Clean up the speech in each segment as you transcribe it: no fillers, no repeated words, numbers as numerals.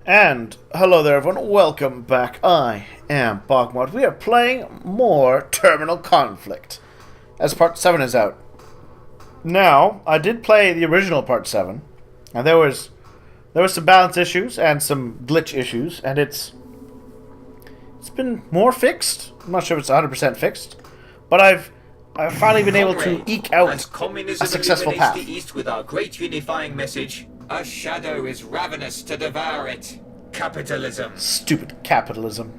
And hello there everyone, welcome back. I am BogMod. We are playing more Terminal Conflict, as Part 7 is out. Now, I did play the original Part 7, and there was some balance issues and some glitch issues, and it's been more fixed. I'm not sure if it's 100% fixed, but I've finally been able to eke out a successful path. The East with our great unifying message, a shadow is ravenous to devour it. Capitalism. Stupid capitalism.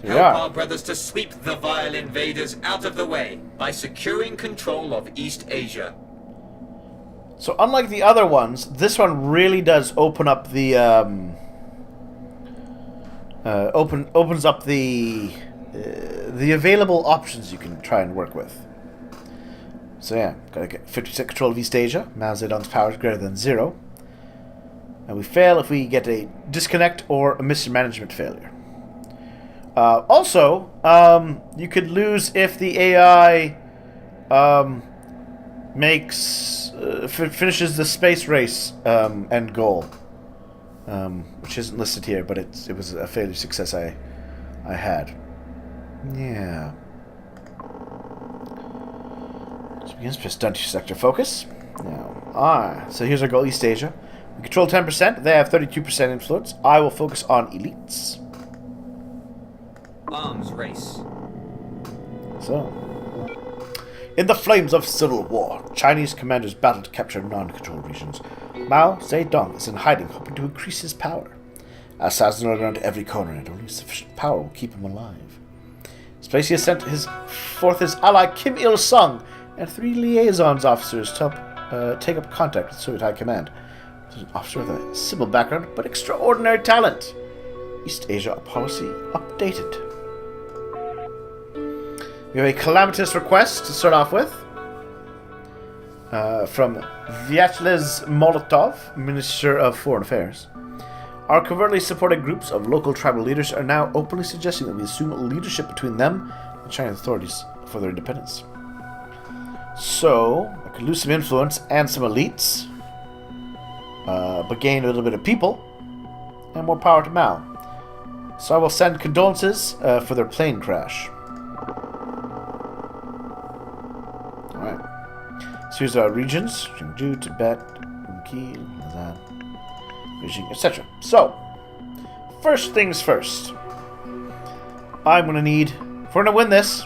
Help our brothers to sweep the vile invaders out of the way by securing control of East Asia. So unlike the other ones, this one really does open up the opens up the available options you can try and work with. So yeah, gotta get 50% control of East Asia. Mao Zedong's power is greater than 0. And we fail if we get a disconnect or a mismanagement failure. Also, you could lose if the AI finishes the space race end goal, which isn't listed here, but it was a failure success I had. Yeah. So begins press down to sector focus. Now, so here's our goal: East Asia. We control 10%. They have 32% influence. I will focus on elites. Arms race. So, in the flames of civil war, Chinese commanders battle to capture non-controlled regions. Mao Zedong is in hiding, hoping to increase his power. Assassins are around every corner, and only sufficient power will keep him alive. Space he has sent forth his ally Kim Il-sung and 3 liaisons officers to help take up contact with Soviet High Command. There's an officer with a civil background, but extraordinary talent. East Asia policy updated. We have a calamitous request to start off with. From Vyacheslav Molotov, Minister of Foreign Affairs. Our covertly supported groups of local tribal leaders are now openly suggesting that we assume leadership between them and Chinese authorities for their independence. So, I could lose some influence and some elites, but gain a little bit of people, and more power to Mao. So I will send condolences for their plane crash. Alright. So here's our regions: Chengdu, Tibet, Urumqi, Kazan, Beijing, etc. So, first things first. I'm gonna need, if we're gonna win this,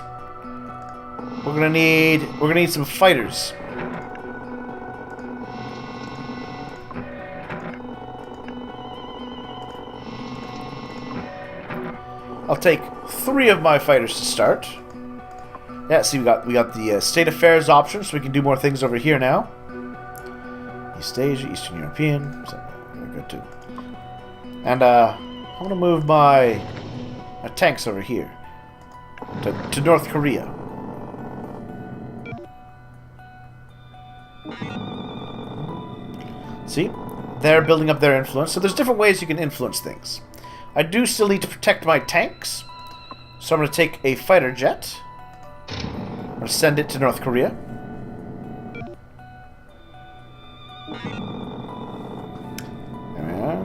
we're gonna need some fighters. I'll take 3 of my fighters to start. Yeah, see, we got the state affairs option, so we can do more things over here now. East Asia, Eastern European, so very good too. And I'm gonna move my tanks over here to North Korea. See, they're building up their influence. So there's different ways you can influence things. I do still need to protect my tanks, so I'm going to take a fighter jet. I'm going to send it to North Korea. There we are.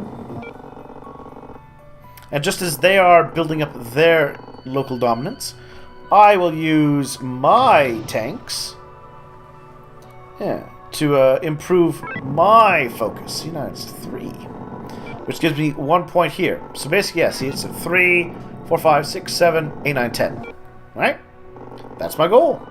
And just as they are building up their local dominance, I will use my tanks to improve my focus. See, now it's 3. Which gives me 1 point here. So basically, yeah, see, it's 3, 4, 5, 6, 7, 8, 9, 10. Right? That's my goal.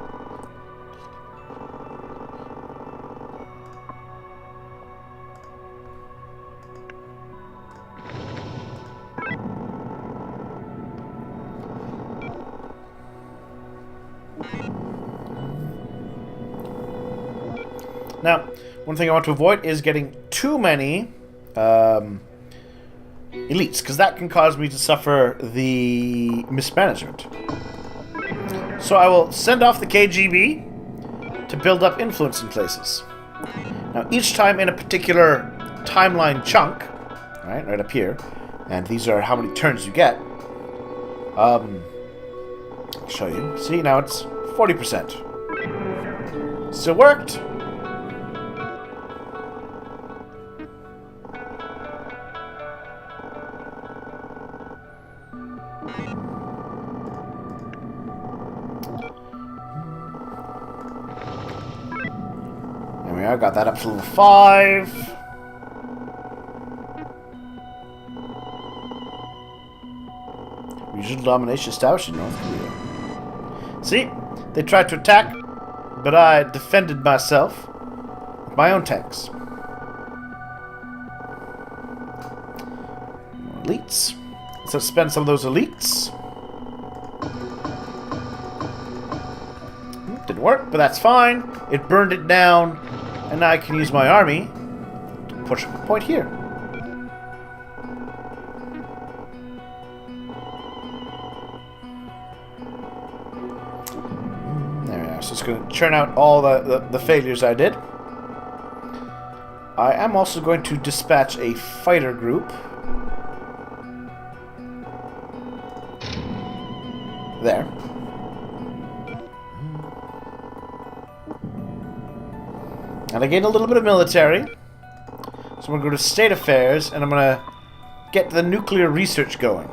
Now, one thing I want to avoid is getting too many elites, because that can cause me to suffer the mismanagement. So I will send off the KGB to build up influence in places. Now, each time in a particular timeline chunk, right up here, and these are how many turns you get. I'll show you. See, now it's 40%. Still worked. There we are, got that up to level 5. Regional domination established in North Korea. See? They tried to attack, but I defended myself with my own tanks. Elites. Let's spend some of those elites. Didn't work, but that's fine. It burned it down, and now I can use my army to push a point here. There we are. So it's going to churn out all the failures I did. I am also going to dispatch a fighter group. There. And I gained a little bit of military. So I'm going to go to State Affairs, and I'm going to get the nuclear research going.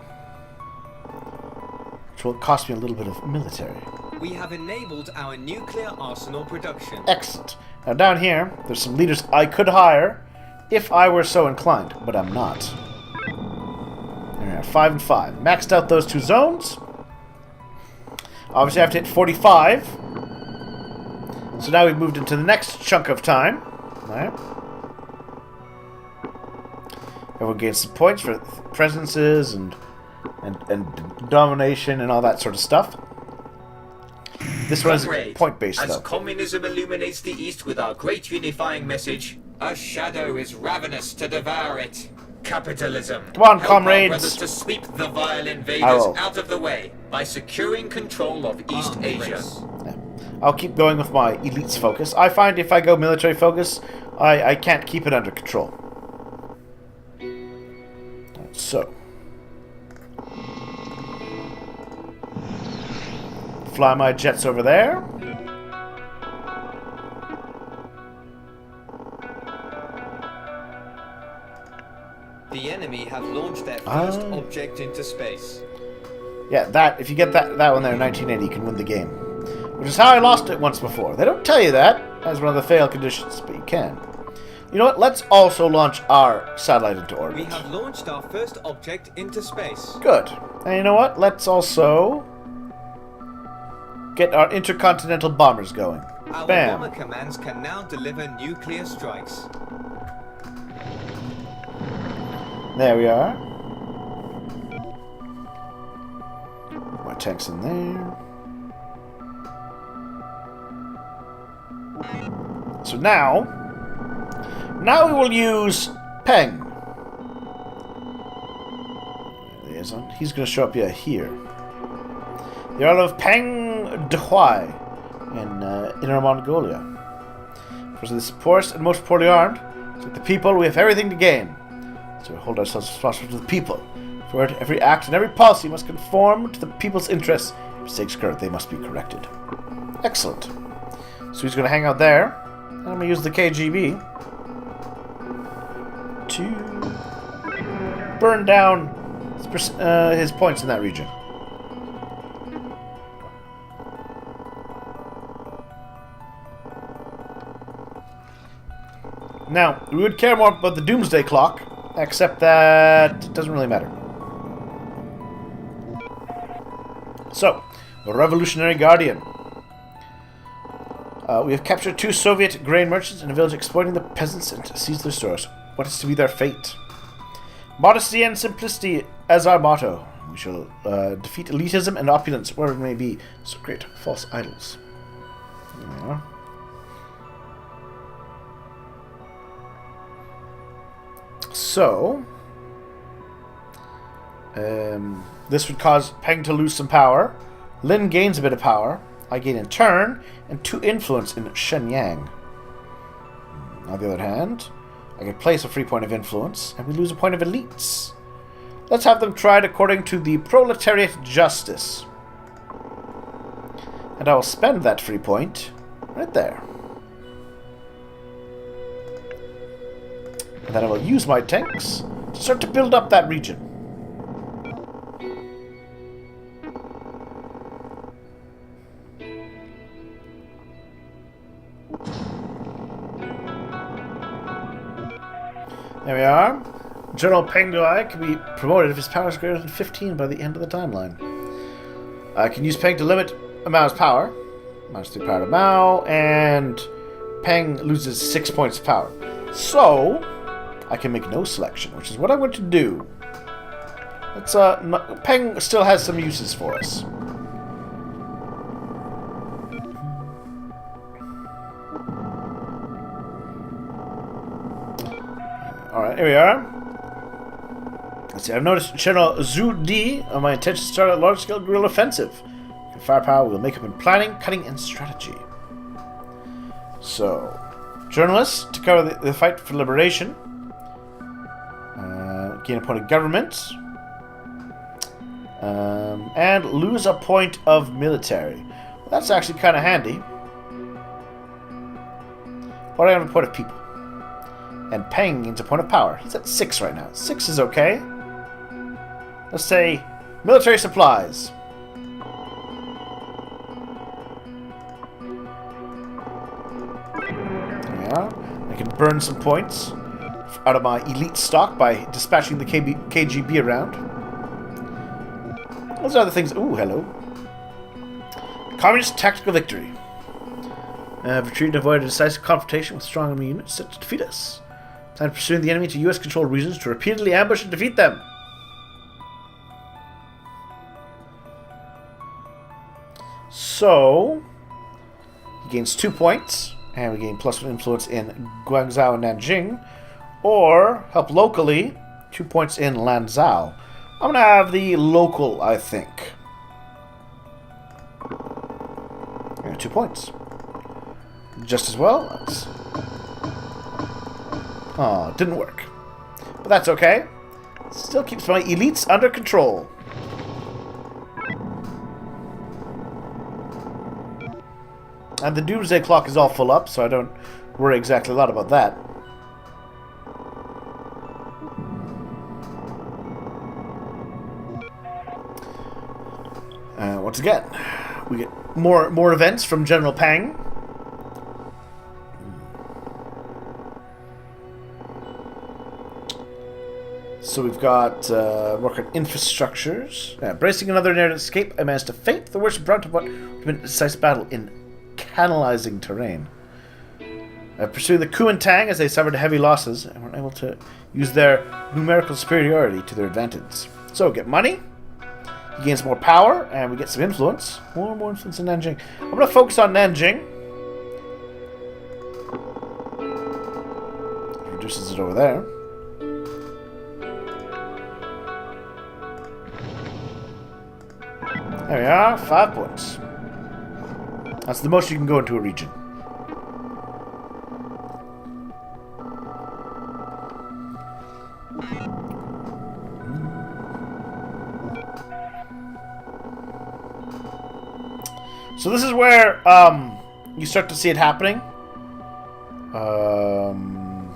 Which will cost me a little bit of military. We have enabled our nuclear arsenal production. Excellent. Now down here, there's some leaders I could hire if I were so inclined, but I'm not. There we are, 5 and 5. Maxed out those 2 zones. Obviously I have to hit 45. So now we've moved into the next chunk of time. Alright. Everyone gains some points for presences and domination and all that sort of stuff. This one is point-based, As though. communism illuminates the East with our great unifying message, a shadow is ravenous to devour it. Capitalism. Come on, Help comrades. our brothers to sweep the vile invaders out of the way by securing control of East Asia. Yeah. I'll keep going with my elites focus. I find if I go military focus, I can't keep it under control. So. Fly my jets over there. The enemy have launched their first object into space. Yeah, that, if you get that one there in 1980, you can win the game. Which is how I lost it once before. They don't tell you that as one of the fail conditions, but you can. You know what? Let's also launch our satellite into orbit. We have launched our first object into space. Good. And you know what? Let's also get our intercontinental bombers going. Our Bam. bomber commands can now deliver nuclear strikes. There we are. My tanks in there. So now we will use Peng. Liaison. He's going to show up here. The Earl of Peng Dehuai in Inner Mongolia. Because of this poorest and most poorly armed, so with the people we have everything to gain. So we hold ourselves responsible to the people. For every act and every policy must conform to the people's interests. If mistakes occur, they must be corrected. Excellent. So he's going to hang out there. And I'm going to use the KGB to burn down his points in that region. Now, we would care more about the Doomsday Clock, except that it doesn't really matter. So, the Revolutionary Guardian. We have captured 2 Soviet grain merchants in a village exploiting the peasants and seized their stores. What is to be their fate? Modesty and simplicity as our motto. We shall defeat elitism and opulence, wherever it may be. So great false idols. There we are. So, this would cause Peng to lose some power. Lin gains a bit of power. I gain in turn, and 2 influence in Shenyang. On the other hand, I can place a free point of influence, and we lose a point of elites. Let's have them tried according to the proletariat justice. And I will spend that free point right there. And then I will use my tanks to start to build up that region. There we are. General Peng Duai can be promoted if his power is greater than 15 by the end of the timeline. I can use Peng to limit Mao's power. Mao's 3 power to Mao, and Peng loses 6 points of power. So, I can make no selection, which is what I'm going to do. Let's, Peng still has some uses for us. Alright, here we are. Let's see, I've noticed General Zhu Di on my intention to start a large-scale guerrilla offensive. With firepower, we'll make up in planning, cutting, and strategy. So, journalists to cover the fight for liberation. Gain a point of government. And lose a point of military. Well, that's actually kind of handy. Or I have a point of people. And Peng gains a point of power. He's at 6 right now. 6 is okay. Let's say military supplies. There we are. I can burn some points out of my elite stock by dispatching the KGB around. Those are the things. Ooh, hello. Communist tactical victory. Retreat and avoid a decisive confrontation with strong enemy units set to defeat us. Plan pursuing the enemy to US-controlled regions to repeatedly ambush and defeat them. So, he gains 2 points, and we gain +1 influence in Guangzhou and Nanjing, or help locally, 2 points in Lanzhou. I'm gonna have the local, I think. Yeah, 2 points. Just as well. Oh, didn't work. But that's okay. Still keeps my elites under control. And the doomsday clock is all full up, so I don't worry exactly a lot about that. Once again, we get more events from General Peng. So we've got work on infrastructures. Bracing another narrative escape, I managed to feint the worst brunt of what would have been a decisive battle in canalizing terrain. Pursuing the Kuomintang as they suffered heavy losses and were able to use their numerical superiority to their advantage. So, get money. He gains more power, and we get some influence. More influence in Nanjing. I'm going to focus on Nanjing. Reduces it over there. There we are, 5 points. That's the most you can go into a region. So this is where you start to see it happening. Guangzhou.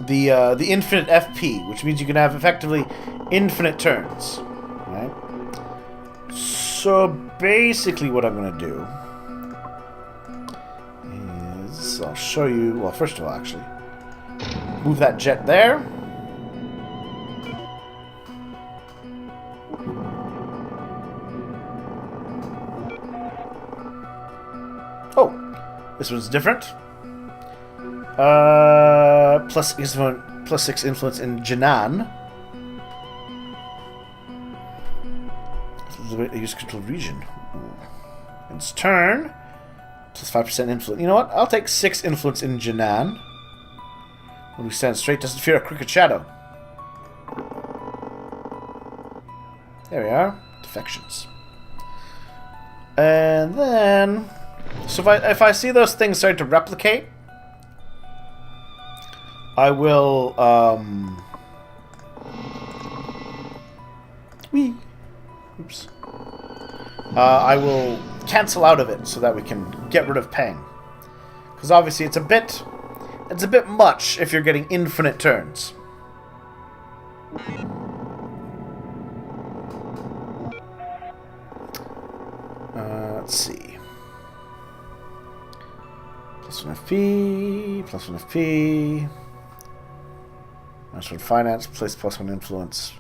The infinite FP, which means you can have effectively infinite turns. Right? So basically what I'm going to do is I'll show you, well, first of all, actually, move that jet there. Oh, this one's different. Plus 6 influence in Jinan. A use control region. Its turn. Plus 5% influence. You know what? I'll take 6 influence in Jinan. When we stand straight, doesn't fear a crooked shadow. There we are. Defections. And then, so if I see those things start to replicate, I will oops. I will cancel out of it so that we can get rid of Peng. Because obviously it's a bit much if you're getting infinite turns. Let's see. +1 FP, +1 FP. +1 finance, place +1 influence.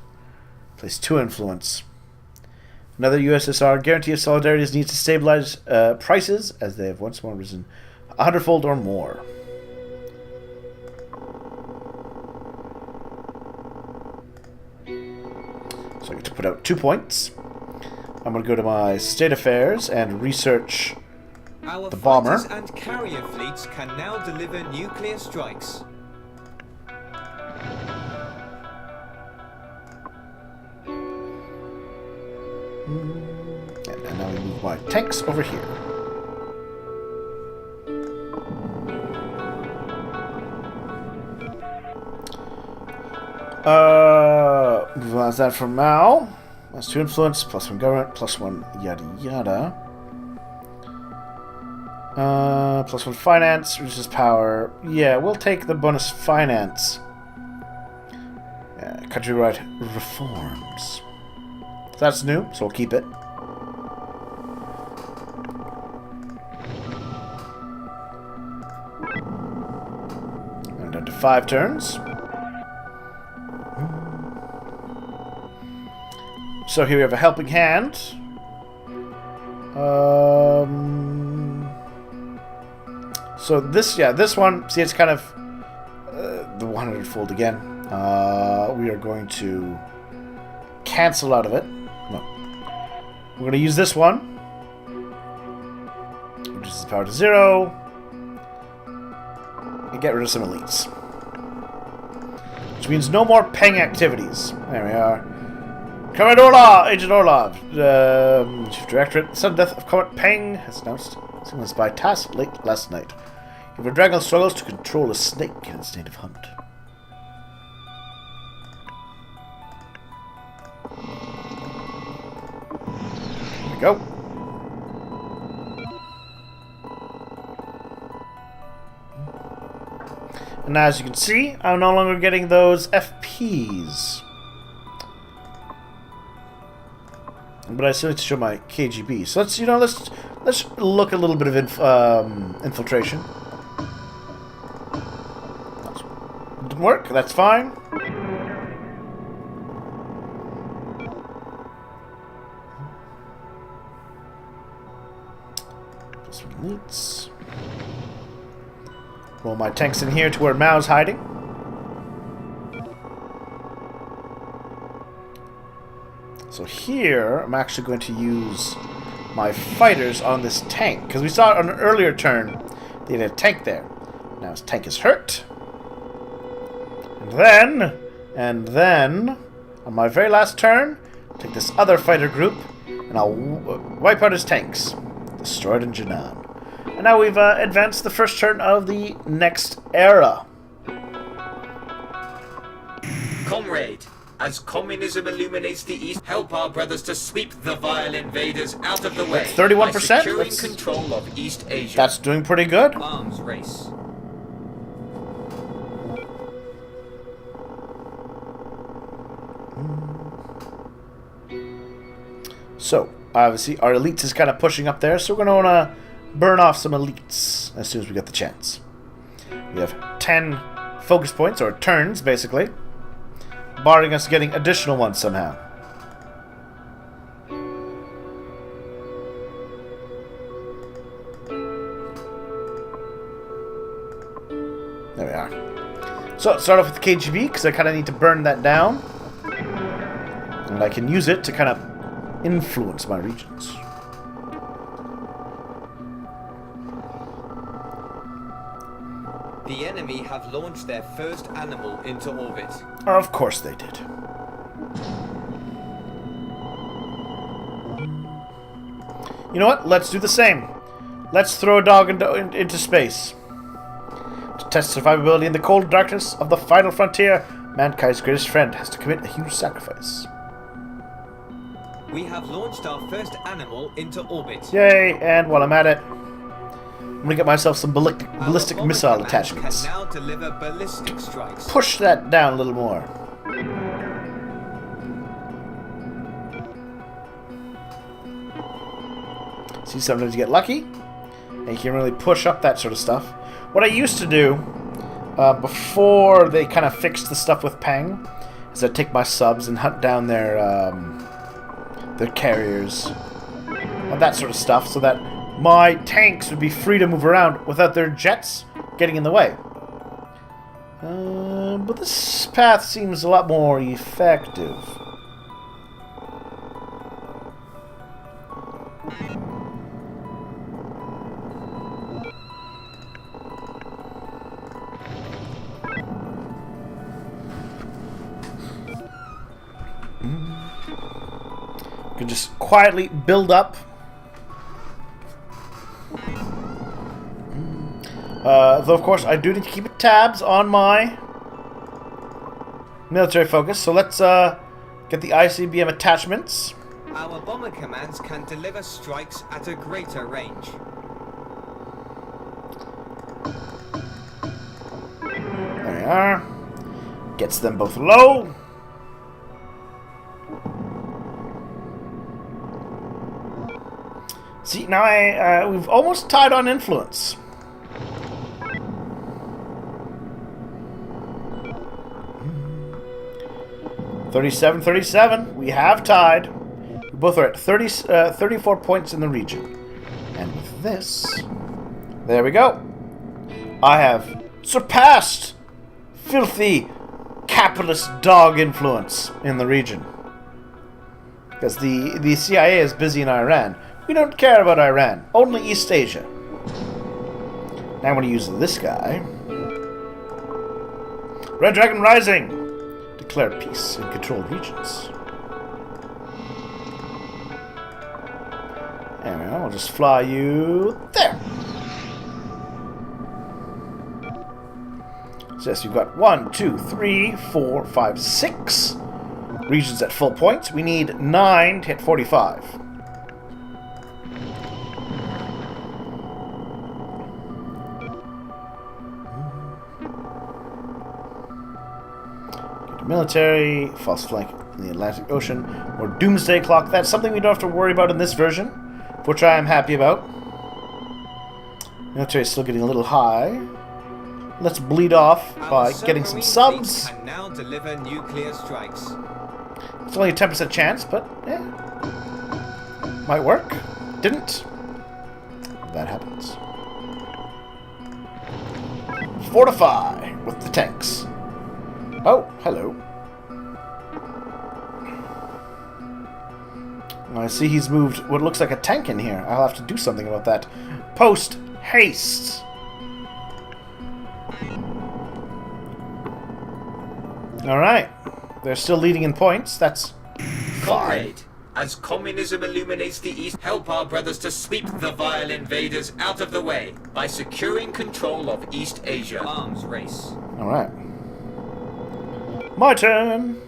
Place 2 influence. Another USSR guarantee of solidarity is needed to stabilize prices as they have once more risen 100-fold or more. So I get to put out 2 points. I'm going to go to my state affairs and research Our the bomber. fighters and carrier fleets can now deliver nuclear strikes. And now we move my tanks over here. That's that for Mao. That's 2 influence, +1 government, +1 yada yada. +1 finance, reduces power. Yeah, we'll take the bonus finance. Countrywide reforms. That's new, so we'll keep it. And down to 5 turns. So here we have a helping hand. So this one, see, it's kind of the 100-fold again. We are going to cancel out of it. No. We're going to use this one. Reduces power to 0. And get rid of some elites. Which means no more Peng activities. There we are. Comrade Orlov, Agent Orlov, Chief Directorate, the sudden death of Comrade Peng has announced signals by task late last night. If a dragon struggles to control a snake in its native hunt. There we go. And now, as you can see, I'm no longer getting those FPs. But I still need to show my KGB. So let's look a little bit of infiltration. Didn't work. That's fine. This one needs. Roll my tanks in here to where Mao's hiding. So here, I'm actually going to use my fighters on this tank. Because we saw on an earlier turn, they had a tank there. Now his tank is hurt. And then, on my very last turn, take this other fighter group, and I'll wipe out his tanks. Destroyed in Jinan. And now we've advanced the first turn of the next era. Comrade, as communism illuminates the East, help our brothers to sweep the vile invaders out of the way. 31%? By securing control of East Asia. That's doing pretty good. Arms race. So, obviously, our elites is kind of pushing up there, so we're going to want to burn off some elites as soon as we get the chance. We have 10 focus points, or turns, basically, barring us getting additional ones somehow. There we are. So, let's start off with the KGB, because I kind of need to burn that down. And I can use it to kind of influence my regions. The enemy have launched their first animal into orbit. Of course they did. You know what? Let's do the same. Let's throw a dog into space. To test survivability in the cold darkness of the final frontier, mankind's greatest friend has to commit a huge sacrifice. We have launched our first animal into orbit. Yay, and while I'm at it, I'm going to get myself some ballistic missile attachments. Can now deliver ballistic strikes. Push that down a little more. See, sometimes you get lucky, and you can really push up that sort of stuff. What I used to do, before they kind of fixed the stuff with Peng, is I'd take my subs and hunt down their carriers, and that sort of stuff, so that my tanks would be free to move around without their jets getting in the way. But this path seems a lot more effective. You can just quietly build up. Though, of course, I do need to keep tabs on my military focus. So let's get the ICBM attachments. Our bomber commands can deliver strikes at a greater range. There we are. Gets them both low. See, now we've almost tied on influence. 37-37. We have tied. We both are at 34 points in the region. And with this, there we go. I have surpassed filthy capitalist dog influence in the region. Because the CIA is busy in Iran. We don't care about Iran. Only East Asia. Now I'm going to use this guy. Red Dragon Rising. Declare peace in controlled regions. There we go. I'll just fly you there. So yes, you've got 1, 2, 3, 4, 5, 6 regions at full points. We need 9 to hit 45. Military, false flank in the Atlantic Ocean, or Doomsday Clock. That's something we don't have to worry about in this version, which I am happy about. Military is still getting a little high. Let's bleed off by getting some subs. Can now deliver nuclear strikes. It's only a 10% chance, but yeah, might work. Didn't. That happens. Fortify with the tanks. Oh, hello. I see he's moved what looks like a tank in here. I'll have to do something about that. Post haste. Alright. They're still leading in points. That's fine. As communism illuminates the East, help our brothers to sweep the vile invaders out of the way by securing control of East Asia. Arms race. Alright. My turn!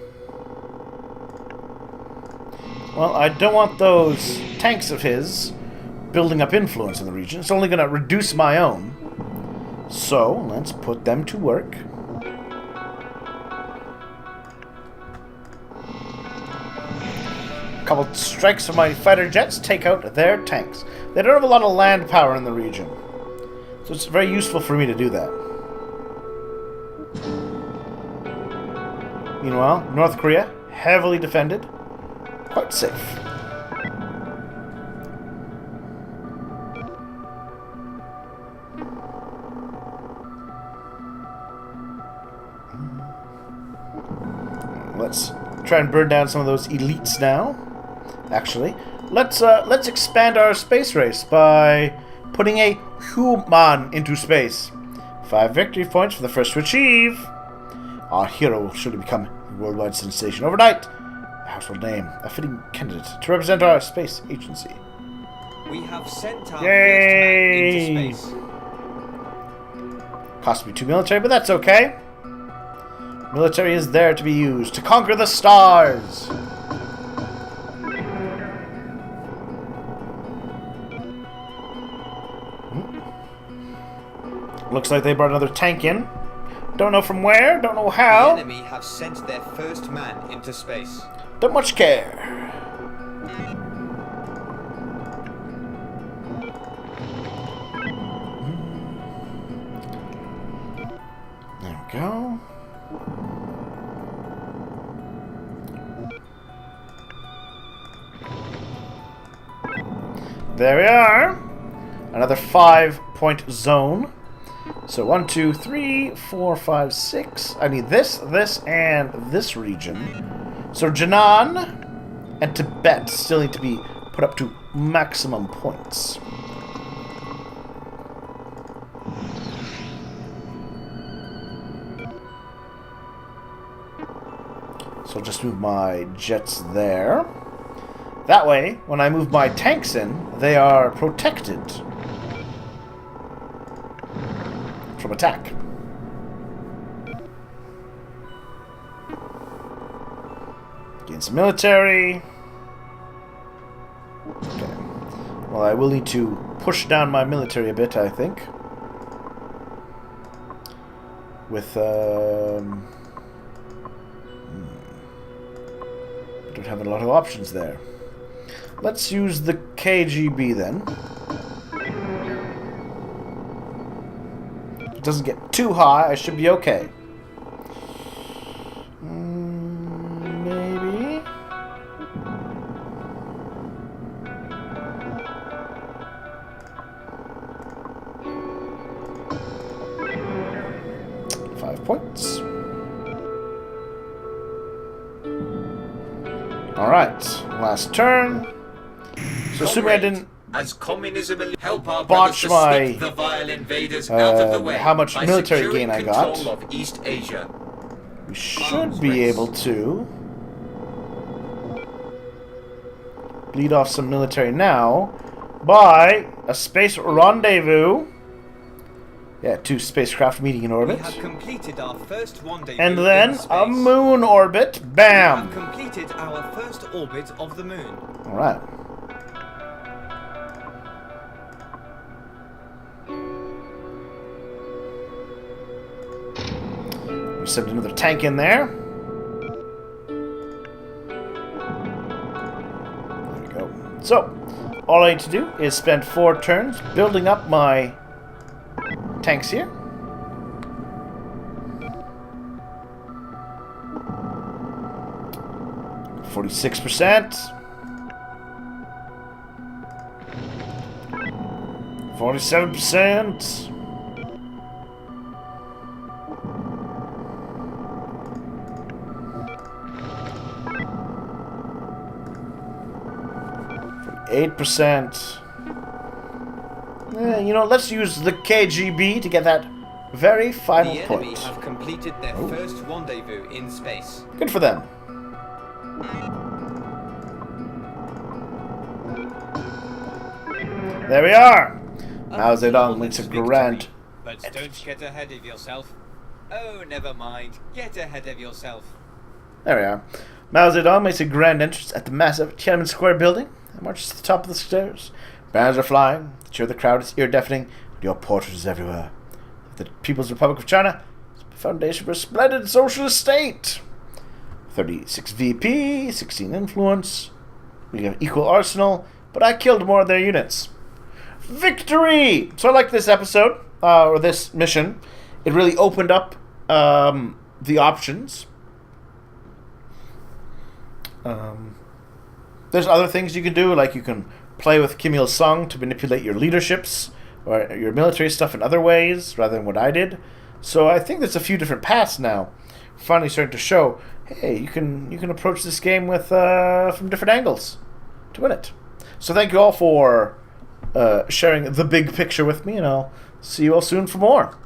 Well, I don't want those tanks of his building up influence in the region. It's only going to reduce my own. So, let's put them to work. A couple strikes from my fighter jets take out their tanks. They don't have a lot of land power in the region. So it's very useful for me to do that. Meanwhile, North Korea, heavily defended, quite safe. Let's try and burn down some of those elites now. Actually, let's expand our space race by putting a human into space. 5 victory points for the first to achieve. Our hero will surely become a worldwide sensation overnight. A household name, a fitting candidate to represent our space agency. We have sent our Yay! first man into space. Cost me 2 military, but that's okay. Military is there to be used to conquer the stars. Looks like they brought another tank in. Don't know from where, don't know how. The enemy have sent their first man into space. Don't much care. we go. There we are. Another 5-point zone. So 1, 2, 3, 4, 5, 6. I need this, and this region. So Jinan and Tibet still need to be put up to maximum points. So I'll just move my jets there. That way, when I move my tanks in, they are protected from attack. Gain some military. Okay. Well, I will need to push down my military a bit, I think. With, I don't have a lot of options there. Let's use the KGB then. If it doesn't get too high, I should be okay. Maybe. Five points. Alright, last turn. So assuming I didn't as communism help our botch brothers to my sweep the vile invaders out of the way how much by military securing gain I got. control of East Asia. We should be able to bleed off some military now by a space rendezvous. Yeah, 2 spacecraft meeting in We orbit. have completed our first rendezvous And in then space. a moon orbit. We Bam! have completed our first orbit of the moon. Alright. We send another tank in there. There we go. So, all I need to do is spend 4 turns building up my tanks here. %. 47%. 8%. You know, let's use the KGB to get that very final The enemy point. have completed their first rendezvous in space. Good for them. There we are. Mao Zedong makes a grand. But don't get ahead of yourself. Oh, never mind. Get ahead of yourself. There we are. Mao Zedong makes a grand entrance at the massive Tiananmen Square building and marches to the top of the stairs. Banners are flying. The cheer of the crowd is ear-deafening. And your portrait is everywhere. The People's Republic of China is the foundation for a splendid socialist state. 36 VP, 16 influence. We have equal arsenal, but I killed more of their units. Victory! So I like this episode, or this mission. It really opened up the options. There's other things you can do, like you can play with Kim Il-sung to manipulate your leaderships or your military stuff in other ways rather than what I did. So I think there's a few different paths now. Finally starting to show, hey, you can approach this game with from different angles to win it. So thank you all for sharing the big picture with me, and I'll see you all soon for more.